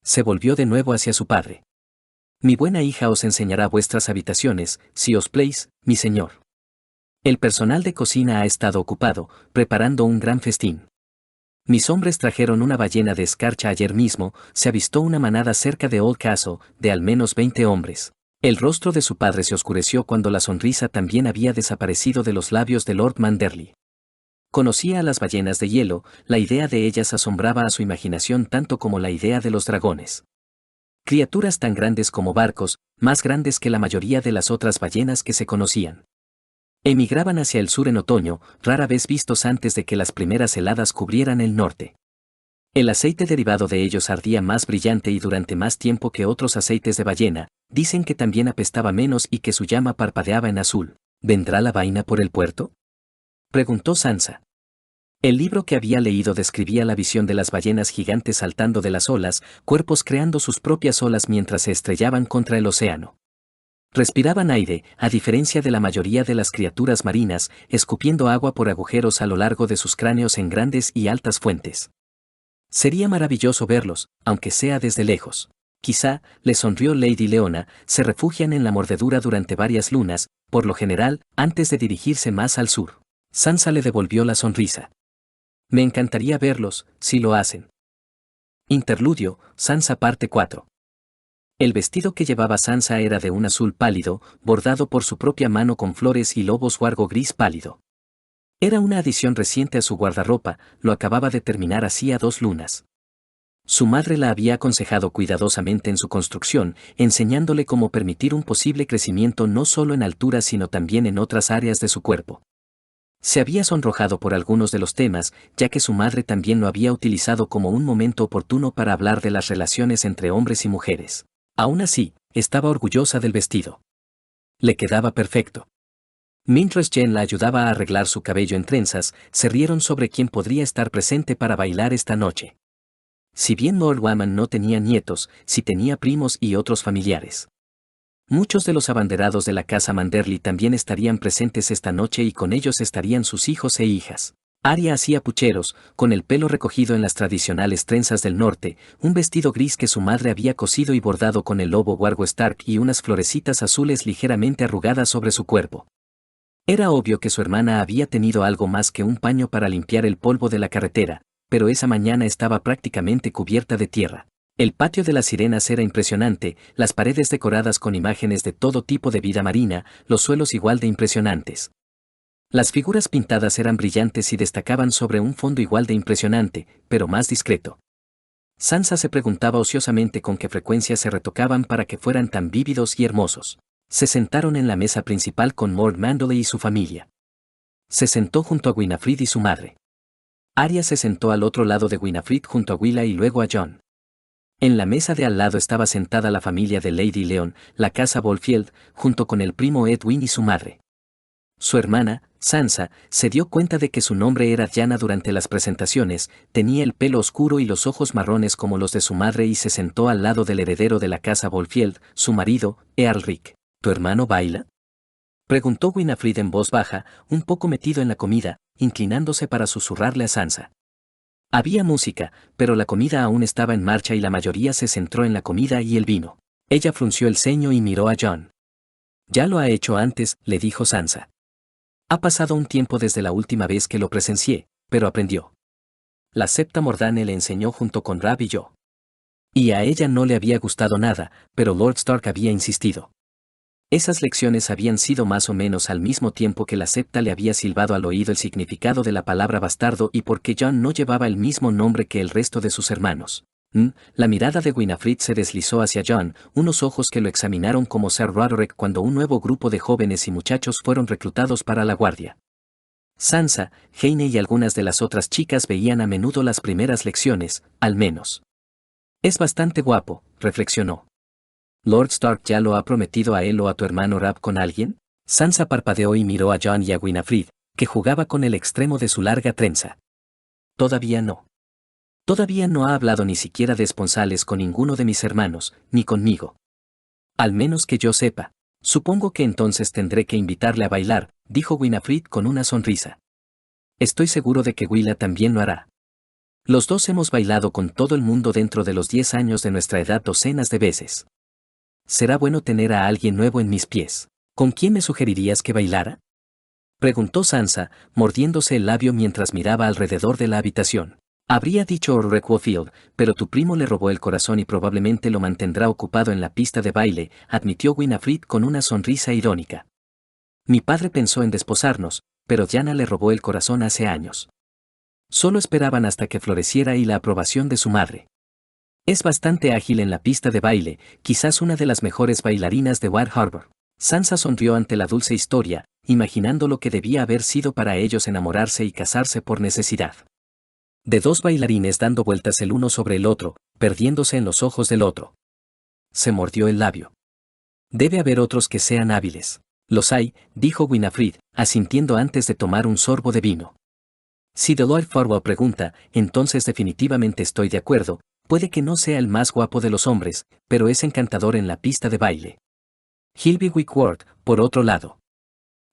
Se volvió de nuevo hacia su padre. Mi buena hija os enseñará vuestras habitaciones, si os place, mi señor. El personal de cocina ha estado ocupado, preparando un gran festín. Mis hombres trajeron una ballena de escarcha ayer mismo, se avistó una manada cerca de Old Castle, de al menos 20 hombres. El rostro de su padre se oscureció cuando la sonrisa también había desaparecido de los labios de Lord Manderly. Conocía a las ballenas de hielo, la idea de ellas asombraba a su imaginación tanto como la idea de los dragones. Criaturas tan grandes como barcos, más grandes que la mayoría de las otras ballenas que se conocían. Emigraban hacia el sur en otoño, rara vez vistos antes de que las primeras heladas cubrieran el norte. El aceite derivado de ellos ardía más brillante y durante más tiempo que otros aceites de ballena, dicen que también apestaba menos y que su llama parpadeaba en azul. ¿Vendrá la vaina por el puerto?, preguntó Sansa. El libro que había leído describía la visión de las ballenas gigantes saltando de las olas, cuerpos creando sus propias olas mientras se estrellaban contra el océano. Respiraban aire, a diferencia de la mayoría de las criaturas marinas, escupiendo agua por agujeros a lo largo de sus cráneos en grandes y altas fuentes. Sería maravilloso verlos, aunque sea desde lejos. Quizá, le sonrió Lady Leona, se refugian en la mordedura durante varias lunas, por lo general, antes de dirigirse más al sur. Sansa le devolvió la sonrisa. Me encantaría verlos, si lo hacen. Interludio, Sansa parte 4. El vestido que llevaba Sansa era de un azul pálido, bordado por su propia mano con flores y lobos huargo gris pálido. Era una adición reciente a su guardarropa, lo acababa de terminar hacía 2 lunas. Su madre la había aconsejado cuidadosamente en su construcción, enseñándole cómo permitir un posible crecimiento no solo en altura sino también en otras áreas de su cuerpo. Se había sonrojado por algunos de los temas, ya que su madre también lo había utilizado como un momento oportuno para hablar de las relaciones entre hombres y mujeres. Aún así, estaba orgullosa del vestido. Le quedaba perfecto. Mientras Jen la ayudaba a arreglar su cabello en trenzas, se rieron sobre quién podría estar presente para bailar esta noche. Si bien Lord Wyman no tenía nietos, sí tenía primos y otros familiares. Muchos de los abanderados de la casa Manderly también estarían presentes esta noche y con ellos estarían sus hijos e hijas. Arya hacía pucheros, con el pelo recogido en las tradicionales trenzas del norte, un vestido gris que su madre había cosido y bordado con el lobo huargo Stark y unas florecitas azules ligeramente arrugadas sobre su cuerpo. Era obvio que su hermana había tenido algo más que un paño para limpiar el polvo de la carretera, pero esa mañana estaba prácticamente cubierta de tierra. El patio de las sirenas era impresionante, las paredes decoradas con imágenes de todo tipo de vida marina, los suelos igual de impresionantes. Las figuras pintadas eran brillantes y destacaban sobre un fondo igual de impresionante, pero más discreto. Sansa se preguntaba ociosamente con qué frecuencia se retocaban para que fueran tan vívidos y hermosos. Se sentaron en la mesa principal con Lord Manderly y su familia. Se sentó junto a Winafryd y su madre. Arya se sentó al otro lado de Winafryd junto a Willa y luego a Jon. En la mesa de al lado estaba sentada la familia de Lady Leon, la casa Bolfield, junto con el primo Edwin y su madre. Su hermana, Sansa, se dio cuenta de que su nombre era Lyanna durante las presentaciones, tenía el pelo oscuro y los ojos marrones como los de su madre y se sentó al lado del heredero de la casa Bolfield, su marido, Earl Rick. ¿Tu hermano baila?, Preguntó Winifred en voz baja, un poco metido en la comida, inclinándose para susurrarle a Sansa. Había música, pero la comida aún estaba en marcha y la mayoría se centró en la comida y el vino. Ella frunció el ceño y miró a Jon. Ya lo ha hecho antes, le dijo Sansa. Ha pasado un tiempo desde la última vez que lo presencié, pero aprendió. La septa Mordane le enseñó junto con Rab y yo. Y a ella no le había gustado nada, pero Lord Stark había insistido. Esas lecciones habían sido más o menos al mismo tiempo que la septa le había silbado al oído el significado de la palabra bastardo y porque Jon no llevaba el mismo nombre que el resto de sus hermanos. La mirada de Winifred se deslizó hacia Jon, unos ojos que lo examinaron como Ser Roderick cuando un nuevo grupo de jóvenes y muchachos fueron reclutados para la guardia. Sansa, Jaime y algunas de las otras chicas veían a menudo las primeras lecciones, al menos. Es bastante guapo, reflexionó. ¿Lord Stark ya lo ha prometido a él o a tu hermano Rab con alguien? Sansa parpadeó y miró a Jon y a Winifred, que jugaba con el extremo de su larga trenza. Todavía no. Todavía no ha hablado ni siquiera de esponsales con ninguno de mis hermanos, ni conmigo. Al menos que yo sepa. Supongo que entonces tendré que invitarle a bailar, dijo Winifred con una sonrisa. Estoy seguro de que Willa también lo hará. Los dos hemos bailado con todo el mundo dentro de los 10 años de nuestra edad docenas de veces. Será bueno tener a alguien nuevo en mis pies. ¿Con quién me sugerirías que bailara? Preguntó Sansa, mordiéndose el labio mientras miraba alrededor de la habitación. Habría dicho Ulrich Warfield, pero tu primo le robó el corazón y probablemente lo mantendrá ocupado en la pista de baile, admitió Winifred con una sonrisa irónica. Mi padre pensó en desposarnos, pero Diana le robó el corazón hace años. Solo esperaban hasta que floreciera y la aprobación de su madre. Es bastante ágil en la pista de baile, quizás una de las mejores bailarinas de White Harbor. Sansa sonrió ante la dulce historia, imaginando lo que debía haber sido para ellos enamorarse y casarse por necesidad. De dos bailarines dando vueltas el uno sobre el otro, perdiéndose en los ojos del otro. Se mordió el labio. Debe haber otros que sean hábiles. Los hay, dijo Winifred, asintiendo antes de tomar un sorbo de vino. Si Deloitte Farwell pregunta, entonces definitivamente estoy de acuerdo. Puede que no sea el más guapo de los hombres, pero es encantador en la pista de baile. Hilby Wickworth, por otro lado.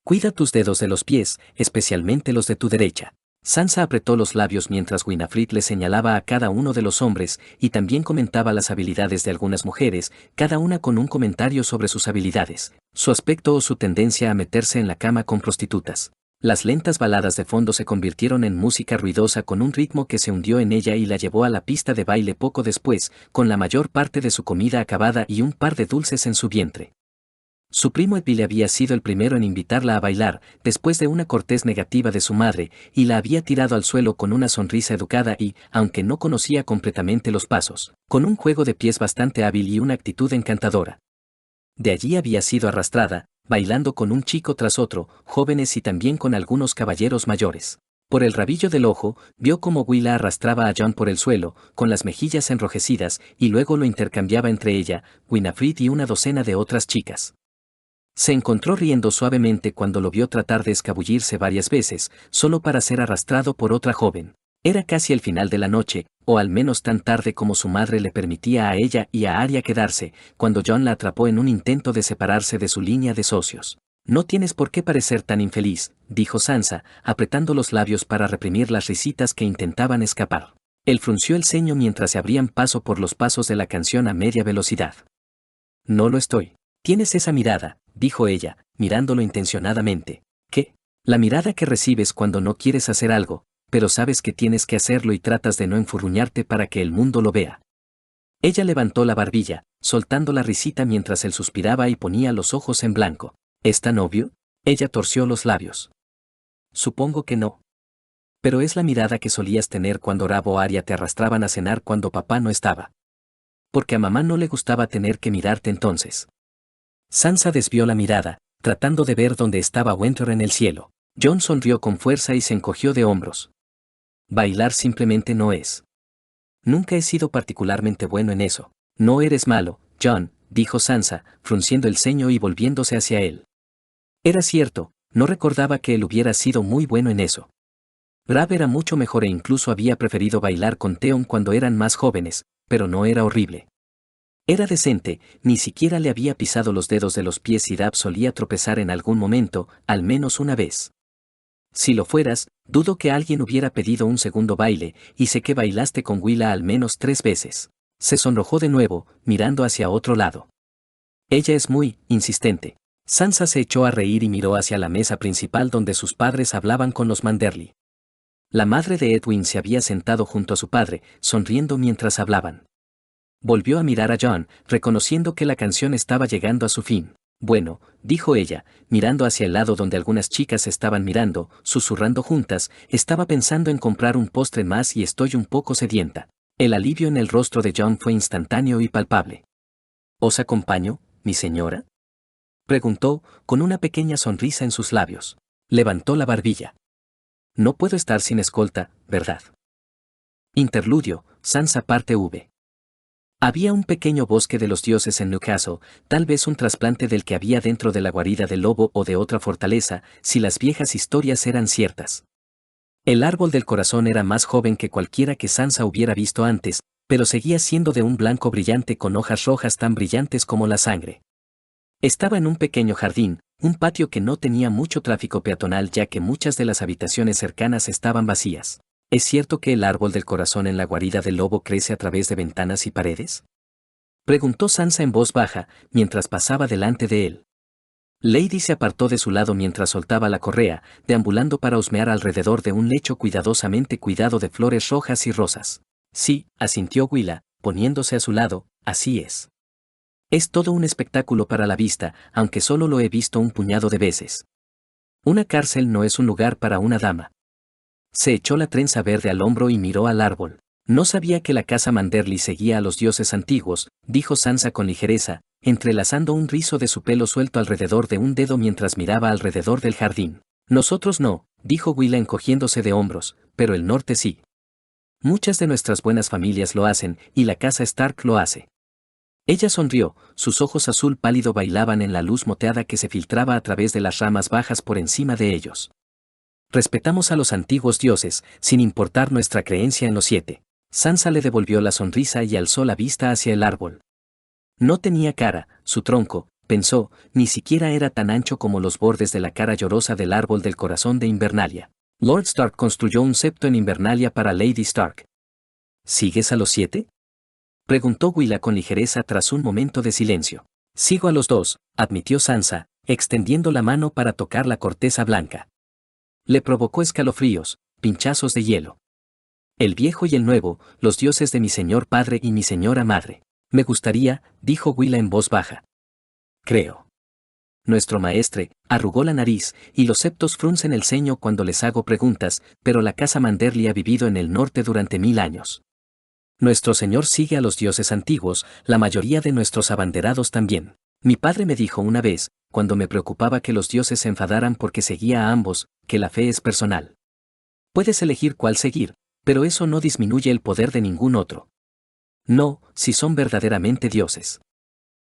Cuida tus dedos de los pies, especialmente los de tu derecha. Sansa apretó los labios mientras Winifred le señalaba a cada uno de los hombres y también comentaba las habilidades de algunas mujeres, cada una con un comentario sobre sus habilidades, su aspecto o su tendencia a meterse en la cama con prostitutas. Las lentas baladas de fondo se convirtieron en música ruidosa con un ritmo que se hundió en ella y la llevó a la pista de baile poco después, con la mayor parte de su comida acabada y un par de dulces en su vientre. Su primo Edville había sido el primero en invitarla a bailar, después de una cortés negativa de su madre, y la había tirado al suelo con una sonrisa educada y, aunque no conocía completamente los pasos, con un juego de pies bastante hábil y una actitud encantadora. De allí había sido arrastrada, bailando con un chico tras otro, jóvenes y también con algunos caballeros mayores. Por el rabillo del ojo, vio cómo Willa arrastraba a Jon por el suelo, con las mejillas enrojecidas, y luego lo intercambiaba entre ella, Winifred y una docena de otras chicas. Se encontró riendo suavemente cuando lo vio tratar de escabullirse varias veces, solo para ser arrastrado por otra joven. Era casi el final de la noche, o al menos tan tarde como su madre le permitía a ella y a Arya quedarse, cuando Jon la atrapó en un intento de separarse de su línea de socios. No tienes por qué parecer tan infeliz, dijo Sansa, apretando los labios para reprimir las risitas que intentaban escapar. Él frunció el ceño mientras se abrían paso por los pasos de la canción a media velocidad. No lo estoy. Tienes esa mirada, dijo ella, mirándolo intencionadamente. ¿Qué? La mirada que recibes cuando no quieres hacer algo, pero sabes que tienes que hacerlo y tratas de no enfurruñarte para que el mundo lo vea. Ella levantó la barbilla, soltando la risita mientras él suspiraba y ponía los ojos en blanco. ¿Es tan obvio? Ella torció los labios. Supongo que no. Pero es la mirada que solías tener cuando Rab o Arya te arrastraban a cenar cuando papá no estaba. Porque a mamá no le gustaba tener que mirarte entonces. Sansa desvió la mirada, tratando de ver dónde estaba Wentworth en el cielo. Jon sonrió con fuerza y se encogió de hombros. Bailar simplemente no es. Nunca he sido particularmente bueno en eso. No eres malo, Jon, dijo Sansa, frunciendo el ceño y volviéndose hacia él. Era cierto, no recordaba que él hubiera sido muy bueno en eso. Rab era mucho mejor e incluso había preferido bailar con Theon cuando eran más jóvenes, pero no era horrible. Era decente, ni siquiera le había pisado los dedos de los pies y Dab solía tropezar en algún momento, al menos una vez. Si lo fueras, dudo que alguien hubiera pedido un segundo baile, y sé que bailaste con Willa al menos 3 veces. Se sonrojó de nuevo, mirando hacia otro lado. Ella es muy insistente. Sansa se echó a reír y miró hacia la mesa principal donde sus padres hablaban con los Manderly. La madre de Edwin se había sentado junto a su padre, sonriendo mientras hablaban. Volvió a mirar a Jon, reconociendo que la canción estaba llegando a su fin. Bueno, dijo ella, mirando hacia el lado donde algunas chicas estaban mirando, susurrando juntas, estaba pensando en comprar un postre más y estoy un poco sedienta. El alivio en el rostro de Jon fue instantáneo y palpable. ¿Os acompaño, mi señora? Preguntó, con una pequeña sonrisa en sus labios. Levantó la barbilla. No puedo estar sin escolta, ¿verdad? Interludio, Sansa parte V. Había un pequeño bosque de los dioses en Newcastle, tal vez un trasplante del que había dentro de la guarida del lobo o de otra fortaleza, si las viejas historias eran ciertas. El árbol del corazón era más joven que cualquiera que Sansa hubiera visto antes, pero seguía siendo de un blanco brillante con hojas rojas tan brillantes como la sangre. Estaba en un pequeño jardín, un patio que no tenía mucho tráfico peatonal ya que muchas de las habitaciones cercanas estaban vacías. ¿Es cierto que el árbol del corazón en la guarida del lobo crece a través de ventanas y paredes? Preguntó Sansa en voz baja, mientras pasaba delante de él. Lady se apartó de su lado mientras soltaba la correa, deambulando para husmear alrededor de un lecho cuidadosamente cuidado de flores rojas y rosas. Sí, asintió Willa, poniéndose a su lado, así es. Es todo un espectáculo para la vista, aunque solo lo he visto un puñado de veces. Una cárcel no es un lugar para una dama. Se echó la trenza verde al hombro y miró al árbol. No sabía que la casa Manderly seguía a los dioses antiguos, dijo Sansa con ligereza, entrelazando un rizo de su pelo suelto alrededor de un dedo mientras miraba alrededor del jardín. Nosotros no, dijo Willa encogiéndose de hombros, pero el norte sí. Muchas de nuestras buenas familias lo hacen, y la casa Stark lo hace. Ella sonrió, sus ojos azul pálido bailaban en la luz moteada que se filtraba a través de las ramas bajas por encima de ellos. Respetamos a los antiguos dioses, sin importar nuestra creencia en los 7. Sansa le devolvió la sonrisa y alzó la vista hacia el árbol. No tenía cara, su tronco, pensó, ni siquiera era tan ancho como los bordes de la cara llorosa del árbol del corazón de Invernalia. Lord Stark construyó un septo en Invernalia para Lady Stark. ¿Sigues a los 7? Preguntó Willa con ligereza tras un momento de silencio. Sigo a los 2, admitió Sansa, extendiendo la mano para tocar la corteza blanca. Le provocó escalofríos, pinchazos de hielo. El viejo y el nuevo, los dioses de mi señor padre y mi señora madre. Me gustaría, dijo Willa en voz baja. Creo. Nuestro maestre, arrugó la nariz, y los septos fruncen el ceño cuando les hago preguntas, pero la casa Manderly ha vivido en el norte durante 1000 años. Nuestro señor sigue a los dioses antiguos, la mayoría de nuestros abanderados también. Mi padre me dijo una vez, cuando me preocupaba que los dioses se enfadaran porque seguía a ambos, que la fe es personal. Puedes elegir cuál seguir, pero eso no disminuye el poder de ningún otro. No, si son verdaderamente dioses.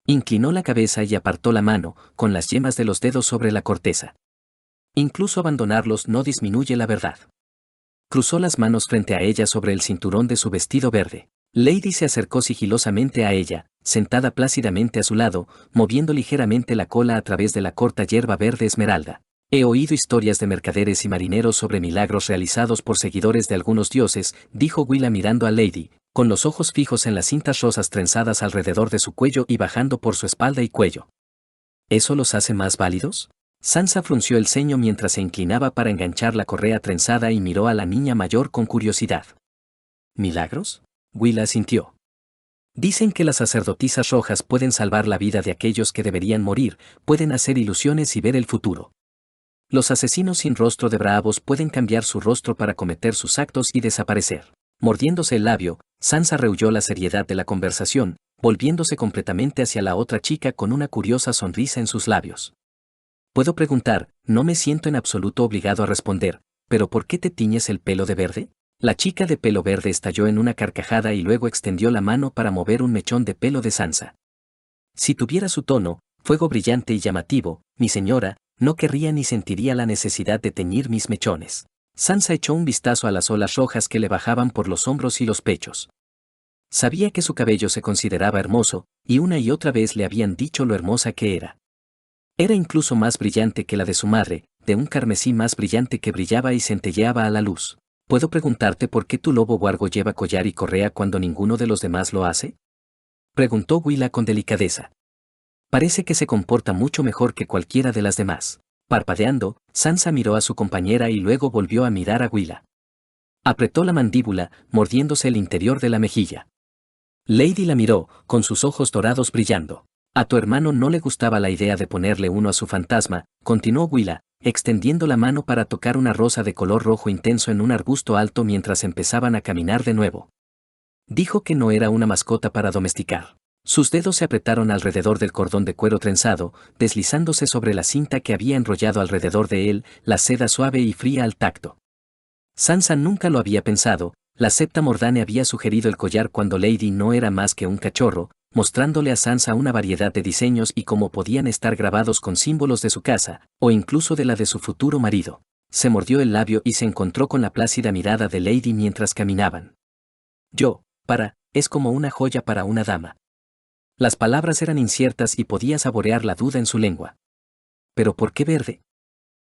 Inclinó la cabeza y apartó la mano, con las yemas de los dedos sobre la corteza. Incluso abandonarlos no disminuye la verdad. Cruzó las manos frente a ella sobre el cinturón de su vestido verde. Lady se acercó sigilosamente a ella, sentada plácidamente a su lado, moviendo ligeramente la cola a través de la corta hierba verde esmeralda. He oído historias de mercaderes y marineros sobre milagros realizados por seguidores de algunos dioses, dijo Willa mirando a Lady, con los ojos fijos en las cintas rosas trenzadas alrededor de su cuello y bajando por su espalda y cuello. ¿Eso los hace más válidos? Sansa frunció el ceño mientras se inclinaba para enganchar la correa trenzada y miró a la niña mayor con curiosidad. ¿Milagros? Willa asintió. Dicen que las sacerdotisas rojas pueden salvar la vida de aquellos que deberían morir, pueden hacer ilusiones y ver el futuro. Los asesinos sin rostro de bravos pueden cambiar su rostro para cometer sus actos y desaparecer. Mordiéndose el labio, Sansa rehuyó la seriedad de la conversación, volviéndose completamente hacia la otra chica con una curiosa sonrisa en sus labios. Puedo preguntar, no me siento en absoluto obligado a responder, pero ¿por qué te tiñes el pelo de verde? La chica de pelo verde estalló en una carcajada y luego extendió la mano para mover un mechón de pelo de Sansa. Si tuviera su tono, fuego brillante y llamativo, mi señora, no querría ni sentiría la necesidad de teñir mis mechones. Sansa echó un vistazo a las olas rojas que le bajaban por los hombros y los pechos. Sabía que su cabello se consideraba hermoso, y una y otra vez le habían dicho lo hermosa que era. Era incluso más brillante que la de su madre, de un carmesí más brillante que brillaba y centelleaba a la luz. ¿Puedo preguntarte por qué tu lobo huargo lleva collar y correa cuando ninguno de los demás lo hace? Preguntó Willa con delicadeza. Parece que se comporta mucho mejor que cualquiera de las demás. Parpadeando, Sansa miró a su compañera y luego volvió a mirar a Willa. Apretó la mandíbula, mordiéndose el interior de la mejilla. Lady la miró, con sus ojos dorados brillando. A tu hermano no le gustaba la idea de ponerle uno a su fantasma, continuó Willa, extendiendo la mano para tocar una rosa de color rojo intenso en un arbusto alto mientras empezaban a caminar de nuevo. Dijo que no era una mascota para domesticar. Sus dedos se apretaron alrededor del cordón de cuero trenzado, deslizándose sobre la cinta que había enrollado alrededor de él, la seda suave y fría al tacto. Sansa nunca lo había pensado, la septa Mordane había sugerido el collar cuando Lady no era más que un cachorro, mostrándole a Sansa una variedad de diseños y cómo podían estar grabados con símbolos de su casa, o incluso de la de su futuro marido. Se mordió el labio y se encontró con la plácida mirada de Lady mientras caminaban. Es como una joya para una dama. Las palabras eran inciertas y podía saborear la duda en su lengua. ¿Pero por qué verde?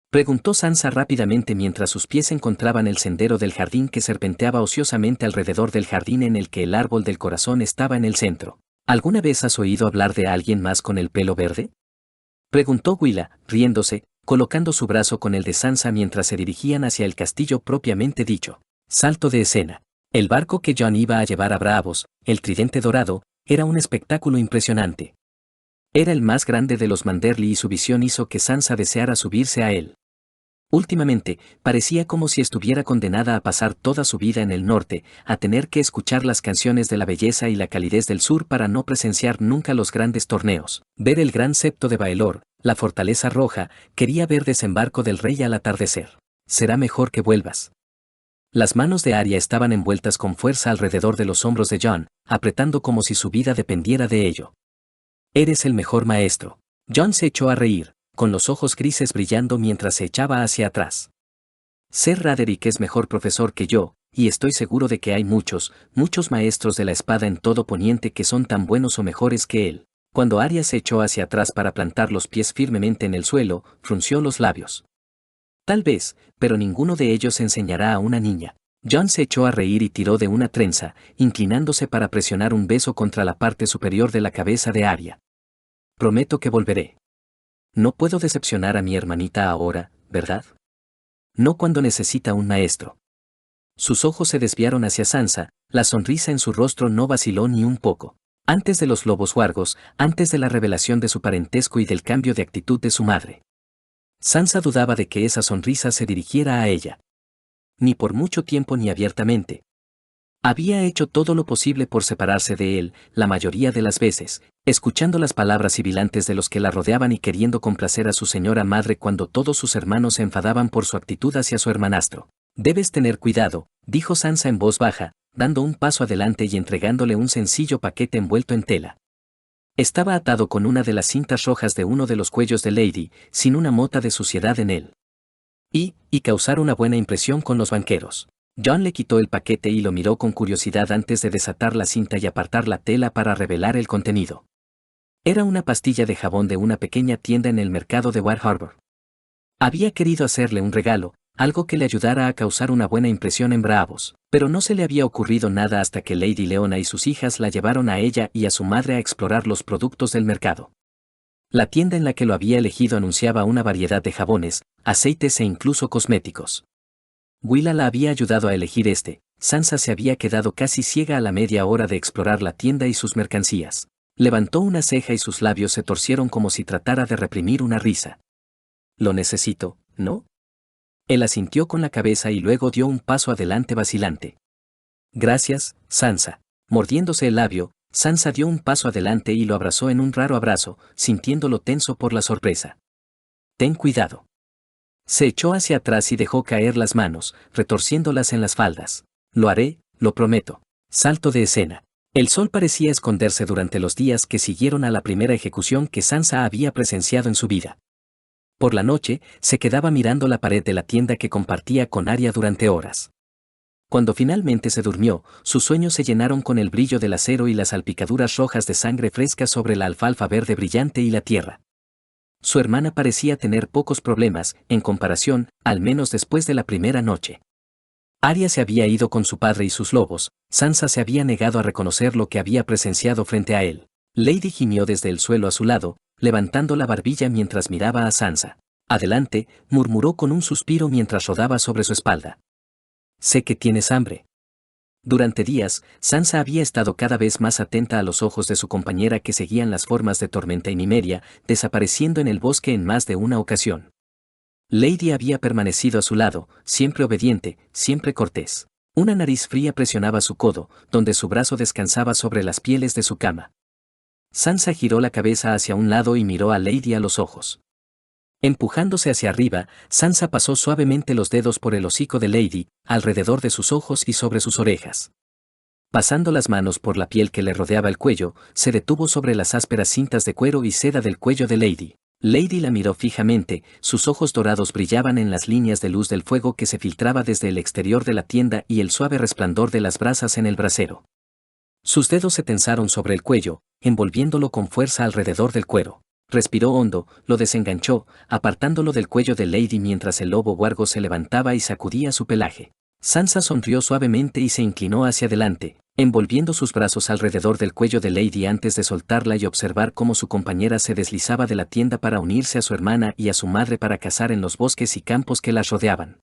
Preguntó Sansa rápidamente mientras sus pies encontraban el sendero del jardín que serpenteaba ociosamente alrededor del jardín en el que el árbol del corazón estaba en el centro. ¿Alguna vez has oído hablar de alguien más con el pelo verde? Preguntó Willa, riéndose, colocando su brazo con el de Sansa mientras se dirigían hacia el castillo propiamente dicho. Salto de escena. El barco que Jon iba a llevar a Braavos, el Tridente Dorado, era un espectáculo impresionante. Era el más grande de los Manderly y su visión hizo que Sansa deseara subirse a él. Últimamente, parecía como si estuviera condenada a pasar toda su vida en el norte, a tener que escuchar las canciones de la belleza y la calidez del sur para no presenciar nunca los grandes torneos, ver el gran septo de Baelor, la fortaleza roja, quería ver desembarco del rey al atardecer. Será mejor que vuelvas. Las manos de Arya estaban envueltas con fuerza alrededor de los hombros de Jon, apretando como si su vida dependiera de ello. Eres el mejor maestro. Jon se echó a reír, con los ojos grises brillando mientras se echaba hacia atrás. Ser Roderick es mejor profesor que yo, y estoy seguro de que hay muchos maestros de la espada en todo Poniente que son tan buenos o mejores que él. Cuando Arya se echó hacia atrás para plantar los pies firmemente en el suelo, frunció los labios. Tal vez, pero ninguno de ellos enseñará a una niña. Jon se echó a reír y tiró de una trenza, inclinándose para presionar un beso contra la parte superior de la cabeza de Arya. Prometo que volveré. No puedo decepcionar a mi hermanita ahora, ¿verdad? No cuando necesita un maestro. Sus ojos se desviaron hacia Sansa, la sonrisa en su rostro no vaciló ni un poco. Antes de los lobos huargos, antes de la revelación de su parentesco y del cambio de actitud de su madre. Sansa dudaba de que esa sonrisa se dirigiera a ella. Ni por mucho tiempo ni abiertamente. Había hecho todo lo posible por separarse de él, la mayoría de las veces, escuchando las palabras sibilantes de los que la rodeaban y queriendo complacer a su señora madre cuando todos sus hermanos se enfadaban por su actitud hacia su hermanastro. Debes tener cuidado, dijo Sansa en voz baja, dando un paso adelante y entregándole un sencillo paquete envuelto en tela. Estaba atado con una de las cintas rojas de uno de los cuellos de Lady, sin una mota de suciedad en él. Y causar una buena impresión con los banqueros. Jon le quitó el paquete y lo miró con curiosidad antes de desatar la cinta y apartar la tela para revelar el contenido. Era una pastilla de jabón de una pequeña tienda en el mercado de War Harbor. Había querido hacerle un regalo, algo que le ayudara a causar una buena impresión en Braavos, pero no se le había ocurrido nada hasta que Lady Leona y sus hijas la llevaron a ella y a su madre a explorar los productos del mercado. La tienda en la que lo había elegido anunciaba una variedad de jabones, aceites e incluso cosméticos. Willa la había ayudado a elegir Sansa se había quedado casi ciega a la media hora de explorar la tienda y sus mercancías. Levantó una ceja y sus labios se torcieron como si tratara de reprimir una risa. Lo necesito, ¿no? Él asintió con la cabeza y luego dio un paso adelante vacilante. Gracias, Sansa. Mordiéndose el labio, Sansa dio un paso adelante y lo abrazó en un raro abrazo, sintiéndolo tenso por la sorpresa. Ten cuidado. Se echó hacia atrás y dejó caer las manos, retorciéndolas en las faldas. Lo haré, lo prometo. Salto de escena. El sol parecía esconderse durante los días que siguieron a la primera ejecución que Sansa había presenciado en su vida. Por la noche, se quedaba mirando la pared de la tienda que compartía con Arya durante horas. Cuando finalmente se durmió, sus sueños se llenaron con el brillo del acero y las salpicaduras rojas de sangre fresca sobre la alfalfa verde brillante y la tierra. Su hermana parecía tener pocos problemas, en comparación, al menos después de la primera noche. Arya se había ido con su padre y sus lobos, Sansa se había negado a reconocer lo que había presenciado frente a él. Lady gimió desde el suelo a su lado, levantando la barbilla mientras miraba a Sansa. Adelante, murmuró con un suspiro mientras rodaba sobre su espalda. Sé que tienes hambre. Durante días, Sansa había estado cada vez más atenta a los ojos de su compañera que seguían las formas de Tormenta y Nymeria, desapareciendo en el bosque en más de una ocasión. Lady había permanecido a su lado, siempre obediente, siempre cortés. Una nariz fría presionaba su codo, donde su brazo descansaba sobre las pieles de su cama. Sansa giró la cabeza hacia un lado y miró a Lady a los ojos. Empujándose hacia arriba, Sansa pasó suavemente los dedos por el hocico de Lady, alrededor de sus ojos y sobre sus orejas. Pasando las manos por la piel que le rodeaba el cuello, se detuvo sobre las ásperas cintas de cuero y seda del cuello de Lady. Lady la miró fijamente, sus ojos dorados brillaban en las líneas de luz del fuego que se filtraba desde el exterior de la tienda y el suave resplandor de las brasas en el brasero. Sus dedos se tensaron sobre el cuello, envolviéndolo con fuerza alrededor del cuero. Respiró hondo, lo desenganchó, apartándolo del cuello de Lady mientras el lobo huargo se levantaba y sacudía su pelaje. Sansa sonrió suavemente y se inclinó hacia adelante, envolviendo sus brazos alrededor del cuello de Lady antes de soltarla y observar cómo su compañera se deslizaba de la tienda para unirse a su hermana y a su madre para cazar en los bosques y campos que las rodeaban.